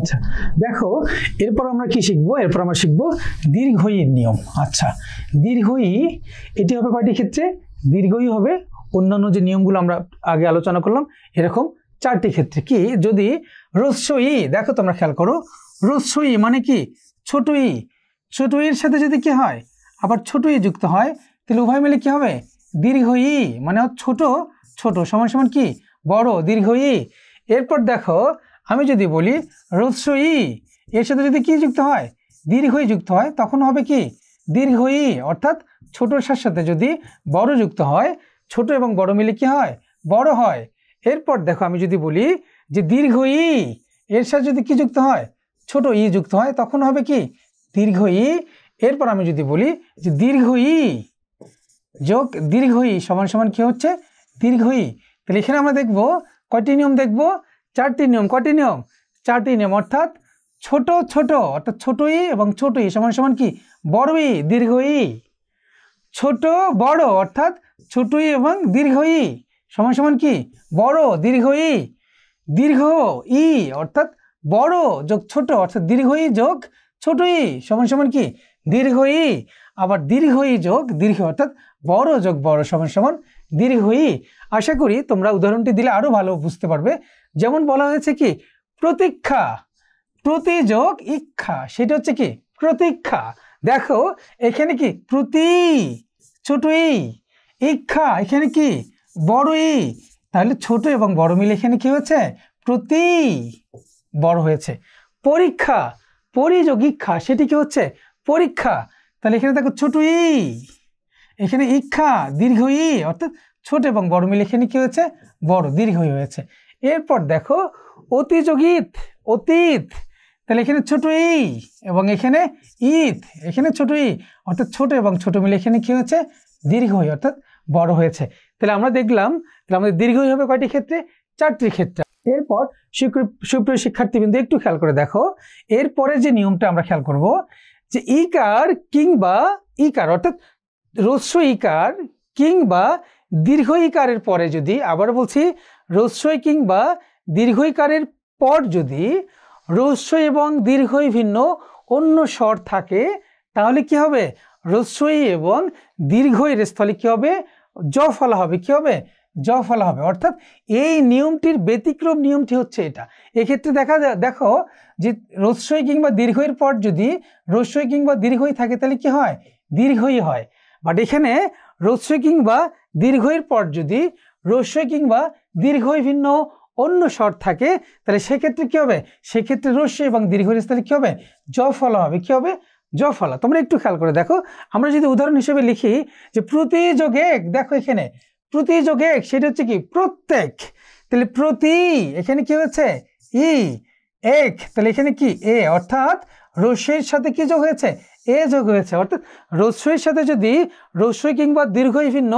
আচ্ছা দেখো এরপর আমরা কি শিখবো, এরপর আমরা শিখবো দীর্ঘইর নিয়ম। আচ্ছা দীর্ঘই এটি হবে কয়টি ক্ষেত্রে? দীর্ঘই হবে অন্যান্য যে নিয়মগুলো আমরা আগে আলোচনা করলাম এরকম 4টি ক্ষেত্রে। কি যদি হ্রস্ব ই, দেখো তোমরা খেয়াল করো, হ্রস্ব ই মানে কি ছোট ই, ছোট ইর সাথে যদি কি হয় আবার ছোট ই যুক্ত হয় তাহলে উভয় মিলে কি হবে? দীর্ঘ ই, মানে ছোট ছোট সমান সমান কি বড়, দীর্ঘ ই। এরপর দেখো আমি যদি বলি হ্রস্ব ই এর সাথে যদি কি যুক্ত হয়? দীর্ঘ ই যুক্ত হয়, তখন হবে কি দীর্ঘ ই, অর্থাৎ ছোটর সাথে যদি বড় যুক্ত হয়, ছোট এবং বড় মিলে কি হয়? বড় হয়। এরপর দেখো আমি যদি বলি যে দীর্ঘ ই এর সাথে যদি কি যুক্ত হয়? ছোট ই যুক্ত হয়, তখন হবে কি দীর্ঘ ই। এরপর আমি যদি বলি যে দীর্ঘ ই যোগ দীর্ঘ ই সমান সমান কি হচ্ছে? দীর্ঘ ই। তাহলে এখানে আমরা দেখবো কয়টি নিয়ম? দেখবো 4টি নিয়ম। কয়টি নিয়ম? 4টি নিয়ম, অর্থাৎ ছোট ছোট অর্থাৎ ছোট ই এবং ছোট ই সমান সমান কি বড় ই, দীর্ঘ ই। ছোট বড় অর্থাৎ ছোট ই এবং দীর্ঘ ই সমান সমান কি বড়, দীর্ঘ ই। দীর্ঘ ই অর্থাৎ বড় যোগ ছোট অর্থাৎ দীর্ঘ ই যোগ ছোট ই সমান সমান কি দীর্ঘ ই। আবার দীর্ঘ ই যোগ দীর্ঘ অর্থাৎ বড় যোগ বড় সমান সমান দীর্ঘ ই। আশা করি তোমরা উদাহরণটি দিলে আরো ভালো বুঝতে পারবে। যেমন বলা হয়েছে কি প্রতীক্ষা, প্রতি যোগ ইক্ষা, সেটা হচ্ছে কি প্রতীক্ষা। দেখো এখানে কি প্রতি ছোট ই, ইক্ষা এখানে কি বড় ই, তাহলে ছোট এবং বড় মিলে এখানে কি হয়েছে? প্রতি বড় হয়েছে। পরীক্ষা, পরিযোগ ইক্ষা, সেটি কি হচ্ছে? পরীক্ষা। তাহলে এখানে দেখো ছোট ই, এখানে ইক্ষা দীর্ঘ ই, অর্থাৎ ছোট এবং বড় মিলে এখানে কি হয়েছে? বড়, দীর্ঘ ই হয়েছে। এরপর দেখো অতিযোগিত, অতীত, তাহলে এখানে ছোট ই এবং এখানে ইত, এখানে ছোট ই, অর্থাৎ ছোট এবং ছোট মিলে এখানে কি হয়েছে? দীর্ঘ ই, অর্থাৎ বড় হয়েছে। তাহলে আমরা দেখলাম তাহলে আমাদের দীর্ঘ ই হবে কয়টি ক্ষেত্রে? 4টি ক্ষেত্রে। এরপর সুপ্রিয় শিক্ষার্থীবৃন্দ একটু খেয়াল করে দেখো, এরপরে যে নিয়মটা আমরা খেয়াল করব যে ইকার কিংবা ইকার অর্থাৎ হ্রস্ব ইকার কিংবা দীর্ঘ ইকারের পরে যদি, আবার বলছি হ্রস্ব কিংবা দীর্ঘ ইকারের পর যদি হ্রস্ব এবং দীর্ঘ ভিন্ন অন্য স্বর থাকে তাহলে কি হবে? হ্রস্ব এবং দীর্ঘ এর স্থলে কি হবে? জ ফলা হবে। কি হবে? জ ফলা হবে। অর্থাৎ এই নিয়মটির ব্যতিক্রম নিয়মটি হচ্ছে এটা। এক্ষেত্রে দেখো যে হ্রস্ব কিংবা দীর্ঘের পর যদি হ্রস্ব কিংবা দীর্ঘই থাকে তাহলে কি হয়? দীর্ঘই হয়। বাট এখানে হ্রস্ব কিংবা দীর্ঘের পর যদি হ্রস্ব কিংবা দীর্ঘ ভিন্ন অন্য স্বর থাকে তাহলে সেক্ষেত্রে কি হবে? সেক্ষেত্রে হ্রস্ব এবং দীর্ঘের স্থলে কি হবে? জ ফলা হবে। কি হবে? জ ফলা। তোমরা একটু খেয়াল করে দেখো, আমরা যদি উদাহরণ হিসেবে লিখি যে প্রতি যোগ এক, দেখো এখানে প্রতি যোগ এক সেটা হচ্ছে কি প্রত্যেক, তাহলে প্রতি এখানে কি হয়েছে? ই, এক, তাহলে এখানে কি এ, অর্থাৎ হ্রস্বের সাথে কি যোগ হয়েছে? এ যোগ হয়েছে। অর্থাৎ হ্রস্বের সাথে যদি হ্রস্ব কিংবা দীর্ঘ ভিন্ন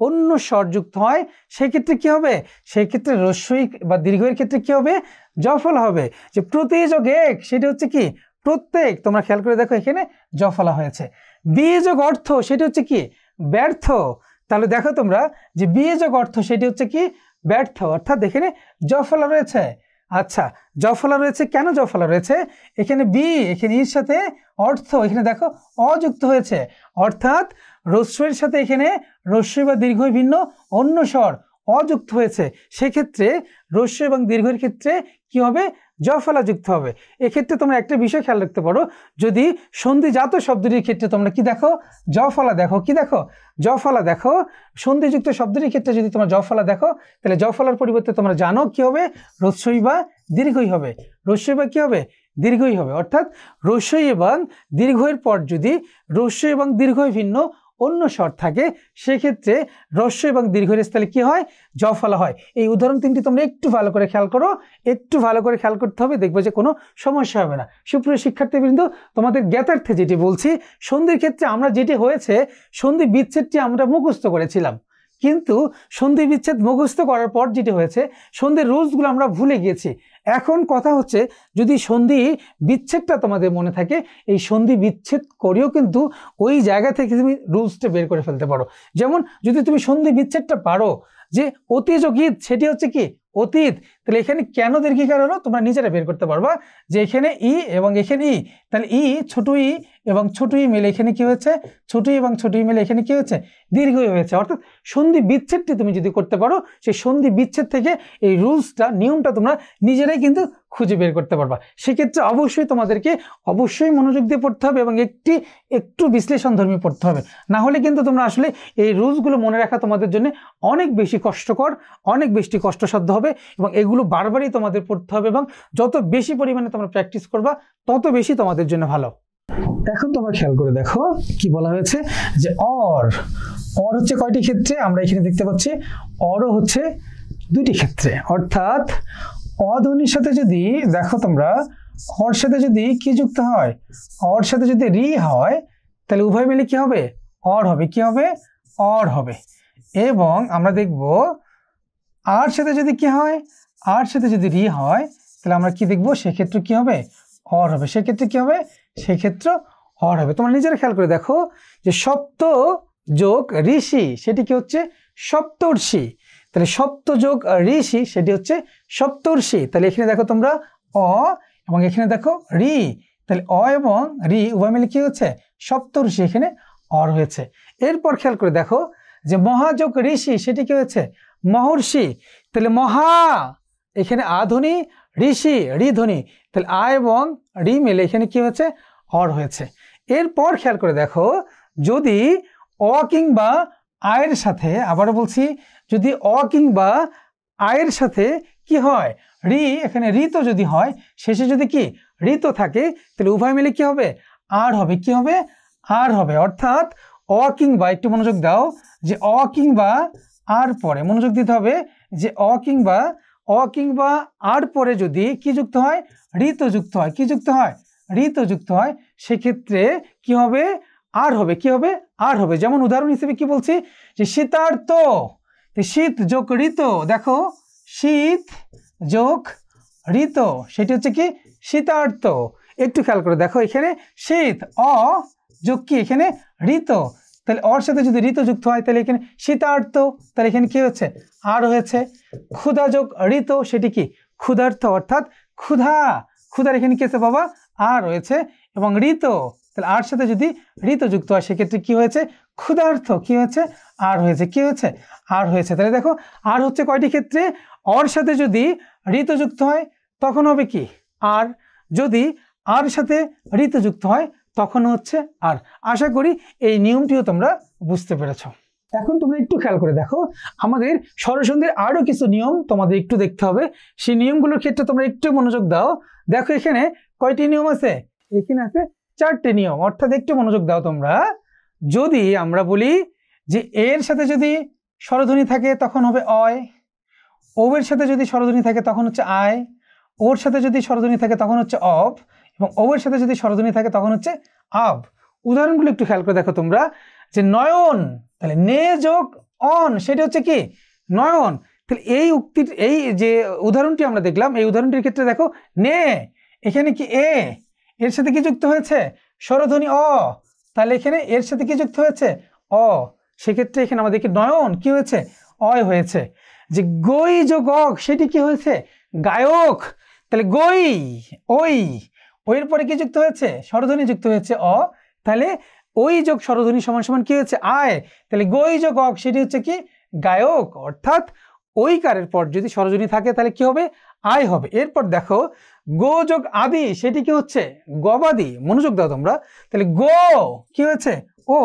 অন্য স্বর যুক্ত হয় সেক্ষেত্রে কি হবে? সেক্ষেত্রে হ্রস্ব বা দীর্ঘের ক্ষেত্রে কি হবে? জ ফলা হবে। যে প্রতি যোগ এক সেটা হচ্ছে কি প্রত্যেক, তোমরা খেয়াল করে দেখো এখানে জ ফলা হয়েছে। বি যোগ অর্থ সেটা হচ্ছে কি ব্যর্থ, তাহলে দেখো তোমরা যে বি যোগ অর্থ সেটি হচ্ছে কি ব্যর্থ, অর্থাৎ এখানে জ ফলা রয়েছে। আচ্ছা জ ফলা রয়েছে, কেন জ ফলা রয়েছে? এখানে বি, এখানে ইর সাথে অর্থ, এখানে দেখো অযুক্ত হয়েছে, অর্থাৎ হ্রস্বের সাথে এখানে হ্রস্ব বা দীর্ঘ ভিন্ন অন্য স্বর অযুক্ত হয়েছে, সেক্ষেত্রে হ্রস্ব এবং দীর্ঘের ক্ষেত্রে কি হবে? জ ফলা যুক্ত হবে। এক্ষেত্রে তোমরা একটা বিষয় খেয়াল রাখতে পারো, যদি সন্ধিজাত শব্দটির ক্ষেত্রে তোমরা কি দেখো? জ ফলা দেখো। কি দেখো? জ ফলা দেখো। সন্ধিযুক্ত শব্দটির ক্ষেত্রে যদি তোমরা জ ফলা দেখো তাহলে জ ফলার পরিবর্তে তোমরা জানো কি হবে? হ্রস্বই বা দীর্ঘই হবে। হ্রস্বই বা কি হবে? দীর্ঘই হবে। অর্থাৎ হ্রস্বই এবং দীর্ঘের পর যদি হ্রস্ব এবং দীর্ঘ ভিন্ন অন্য স্বর থাকে সেক্ষেত্রে হ্রস্ব এবং দীর্ঘের স্থলে কি হয়? জ ফলা হয়। এই উদাহরণ তিনটি তোমরা একটু ভালো করে খেয়াল করো, একটু ভালো করে খেয়াল করতে হবে, দেখবে যে কোনো সমস্যা হবে না। সুপ্রিয় শিক্ষার্থীবৃন্দ, তোমাদের জ্ঞাতার্থে যেটি বলছি, সন্ধির ক্ষেত্রে আমরা যেটি হয়েছে সন্ধি বিচ্ছেদটি আমরা মুখস্থ করেছিলাম, কিন্তু সন্ধি বিচ্ছেদ মুখস্থ করার পর যেটি হয়েছে সন্ধির রুলসগুলো আমরা ভুলে গিয়েছি। এখন কথা হচ্ছে যদি সন্ধি বিচ্ছেদটা তোমাদের মনে থাকে, এই সন্ধি বিচ্ছেদ করেও কিন্তু ওই জায়গা থেকে তুমি রুলসটা বের করে ফেলতে পারো। যেমন যদি তুমি সন্ধি বিচ্ছেদটা পারো যে অতিযোগিত সেটি হচ্ছে কি অতীত। তাহলে এখানে কেন দীর্ঘিকার হলো তোমরা নিজেরা বের করতে পারবা যে এখানে ই এবং এখানে ই, তাহলে ই ছোট ই এবং ছোট ই মিলে এখানে কি হয়েছে, ছোট ই এবং ছোট ই মিলে এখানে কি হয়েছে, দীর্ঘ ই হয়েছে। অর্থাৎ সন্ধি বিচ্ছেদটি তুমি যদি করতে পারো সেই সন্ধি বিচ্ছেদ থেকে এই রুলসটা, নিয়মটা তোমরা নিজেরাই কিন্তু খুঁজে বের করতে পারবা। সেক্ষেত্রে অবশ্যই তোমাদেরকে অবশ্যই মনোযোগ দিয়ে পড়তে হবে এবং একটু বিশ্লেষণধর্মী পড়তে হবে, না হলে কিন্তু তোমরা আসলে এই রুলসগুলো মনে রাখা তোমাদের জন্য অনেক বেশি কষ্টকর, অনেক বেশি কষ্টসাধ্য হবে এবং এগুলো বারবারই তোমাদের পড়তে হবে এবং যত বেশি পরিমাণে তোমরা প্র্যাকটিস করবা তত বেশি তোমাদের জন্য ভালো। এখন তোমরা খেয়াল করে দেখো কি বলা হয়েছে যে অর হচ্ছে কয়টি ক্ষেত্রে, আমরা এখানে দেখতে পাচ্ছি অরও হচ্ছে দুইটি ক্ষেত্রে। অর্থাৎ অধ্বনির সাথে যদি দেখো তোমরা অর সাথে যদি কি যুক্ত হয়, অর সাথে যদি রি হয় তাহলে উভয় মিলে কি হবে, অর হবে। কি হবে, অর হবে। এবং আমরা দেখব আর সাথে যদি কি হয়, আর সাথে যদি রি হয় তাহলে আমরা কি দেখব, সেক্ষেত্রে কি হবে, অর হবে। সেক্ষেত্রে কি হবে, সেক্ষেত্রে অর হবে। তোমরা নিজেরা খেয়াল করে দেখো যে সপ্ত যোগ ঋষি সেটি কি হচ্ছে, সপ্তর্ষি। তাহলে সপ্ত যোগ ঋষি সেটি হচ্ছে সপ্তর্ষি। তাহলে এখানে দেখো তোমরা অ এবং এখানে দেখো রি, তাহলে অ এবং রি উভয় মিলে কি হচ্ছে, সপ্তর্ষি, এখানে অর হয়েছে। এরপর খেয়াল করে দেখো যে মহাযোগ ঋষি সেটি কি হয়েছে, মহর্ষি। তাহলে মহা এখানে আধ্বনি, ঋষি ঋধ্বনি, তাহলে আ এবং রি মিলে এখানে কি হয়েছে, অর হয়েছে। এরপর খেয়াল করে দেখো যদি অ কিংবা আয়ের সাথে, আবারও বলছি, যদি অ কিংবা আয়ের সাথে কি হয়, রি, এখানে ঋত যদি হয়, শেষে যদি কি ঋত থাকে তাহলে উভয় মিলে কি হবে, আর হবে। কি হবে, আর হবে। অর্থাৎ অ কিংবা, একটু মনোযোগ দাও, যে অ কিংবা আর পরে মনোযোগ দিতে হবে, যে অ কিংবা আর পরে যদি কি যুক্ত হয়, ঋত যুক্ত হয়। কি যুক্ত হয়, ঋত যুক্ত হয়, সেক্ষেত্রে কি হবে, আর হবে। কি হবে, আর হবে। যেমন উদাহরণ হিসেবে কি বলছি যে শীতার্ত, শীত যোগ ঋত, দেখো শীত যোগ ঋত সেটি হচ্ছে কি শীতার্ত। একটু খেয়াল করে দেখো এখানে শীত অ যোগ কি এখানে ঋত, তাহলে অর সাথে যদি ঋত যুক্ত হয় তাহলে এখানে শীতার্ত, তাহলে এখানে কি হচ্ছে, আর হয়েছে। ক্ষুধা যোগ ঋত সেটি কি ক্ষুধার্ত, অর্থাৎ ক্ষুধার এখানে কি আছে বাবা, আর রয়েছে। এবং ঋত, তাহলে আর সাথে যদি ঋত যুক্ত হয় সেক্ষেত্রে কি হয়েছে, ক্ষুধার্থ, কি হয়েছে, আর হয়েছে। কি হয়েছে, আর হয়েছে। তাহলে দেখো আর হচ্ছে কয়টি ক্ষেত্রে, অর সাথে যদি ঋত যুক্ত হয় তখন হবে কি আর, যদি আর সাথে ঋত যুক্ত হয় তখন হচ্ছে আর। আশা করি এই নিয়মটিও তোমরা বুঝতে পেরেছ। এখন তোমরা একটু খেয়াল করে দেখো আমাদের স্বরসন্ধির আরো কিছু নিয়ম তোমাদের একটু দেখতে হবে, সেই নিয়মগুলোর ক্ষেত্রে তোমরা একটু মনোযোগ দাও। দেখো এখানে কয়টি নিয়ম আছে, এখানে আছে 4টে নিয়ম। অর্থাৎ একটু মনোযোগ দাও তোমরা। যদি আমরা বলি যে এর সাথে যদি স্বরধ্বনি থাকে তখন হবে অয়, ও এর সাথে যদি স্বরধ্বনি থাকে তখন হচ্ছে আয়, ওর সাথে যদি স্বরধ্বনি থাকে তখন হচ্ছে অব, এবং ও এর সাথে যদি স্বরধ্বনি থাকে তখন হচ্ছে আব। উদাহরণগুলো একটু খেয়াল করে দেখো তোমরা, যে নয়ন, তাহলে নে যোগ অন সেটা হচ্ছে কি নয়ন। তাহলে এই যে উদাহরণটি আমরা দেখলাম, এই উদাহরণটির ক্ষেত্রে দেখো নে, এখানে কি এর সাথে কি যুক্ত হয়েছে, স্বরধ্বনি অ, তাহলে এখানে এর সাথে কি যুক্ত হয়েছে, অ, সেক্ষেত্রে এখানে আমাদের কি নয়ন কি হয়েছে, অয় হয়েছে। যে গই যোগ অক সেটি কি হয়েছে, গায়ক, তাহলে গই ওইয়ের পরে কি যুক্ত হয়েছে, স্বরধ্বনি যুক্ত হয়েছে অ, তাহলে ওই যোগ স্বরধ্বনি সমান সমান কি হচ্ছে, আয়, তাহলে গই যোগ অক সেটি হচ্ছে কি গায়ক। অর্থাৎ ওই কারের পর যদি স্বরধ্বনি থাকে তাহলে কি হবে, আয় হবে। এরপর দেখো গো যোগ আদি সেটি কি হচ্ছে, গবাদি। মনোযোগ দাও তোমরা, তাহলে গো কি হয়েছে, ও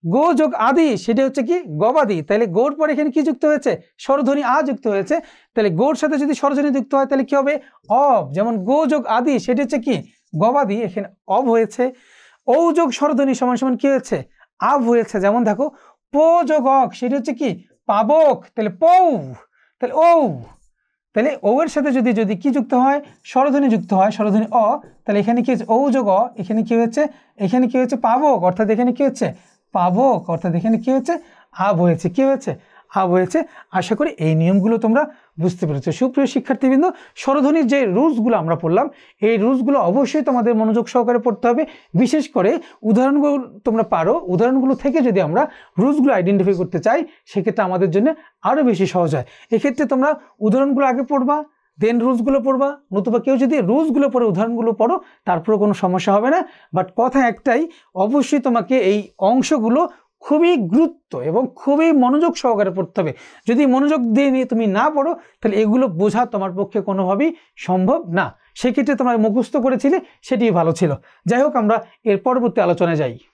গো যোগ আদি সেটা হচ্ছে কি গবাদি, তাহলে গোর পর এখানে কি যুক্ত হয়েছে, স্বরধ্বনি আ যুক্ত হয়েছে, তাহলে গোর সাথে যদি স্বরধ্বনি যুক্ত হয় তাহলে কি হবে, অব। যেমন গো যোগ আদি সেটি হচ্ছে কি গবাদি, এখানে অব হয়েছে। ও যোগ স্বরধ্বনি সমান সমান কি হয়েছে, আব হয়েছে। যেমন দেখো পো যোগ অক সেটি হচ্ছে কি পাবক, তাহলে পৌ, তাহলে ও, তাহলে ও এর সাথে যদি কি যুক্ত হয়, স্বরধ্বনি যুক্ত হয়, স্বরধ্বনি অ, তাহলে এখানে কি হচ্ছে ও যোগ অ, এখানে কি হয়েছে, এখানে কি হয়েছে পাবক, অর্থাৎ এখানে কি হচ্ছে পাবক, অর্থাৎ এখানে কি হচ্ছে আব হয়েছে। কি হয়েছে, হাব হয়েছে। আশা করি এই নিয়মগুলো তোমরা বুঝতে পেরেছো। সুপ্রিয় শিক্ষার্থীবৃন্দ, স্বরধ্বনির যে রুলসগুলো আমরা পড়লাম, এই রুলসগুলো অবশ্যই তোমাদের মনোযোগ সহকারে পড়তে হবে। বিশেষ করে উদাহরণগুলো তোমরা পারো, উদাহরণগুলো থেকে যদি আমরা রুলসগুলো আইডেন্টিফাই করতে চাই, সেক্ষেত্রে আমাদের জন্য আরও বেশি সহজ হয়। এক্ষেত্রে তোমরা উদাহরণগুলো আগে পড়বা, দেন রুলসগুলো পড়বা, নতুবা কেউ যদি রুলসগুলো পড়ে উদাহরণগুলো পড়ো, তারপরেও কোনো সমস্যা হবে না। বাট কথা একটাই, অবশ্যই তোমাকে এই অংশগুলো খুবই গুরুত্ব এবং খুবই মনোযোগ সহকারে পড়তে হবে। যদি মনোযোগ দিয়ে নিয়ে তুমি না পড়ো, তাহলে এগুলো বোঝা তোমার পক্ষে কোনোভাবেই সম্ভব না। সেক্ষেত্রে তোমরা মুখস্থ করেছিলে, সেটি ভালো ছিল। যাই হোক, আমরা এর পরবর্তী আলোচনায় যাই।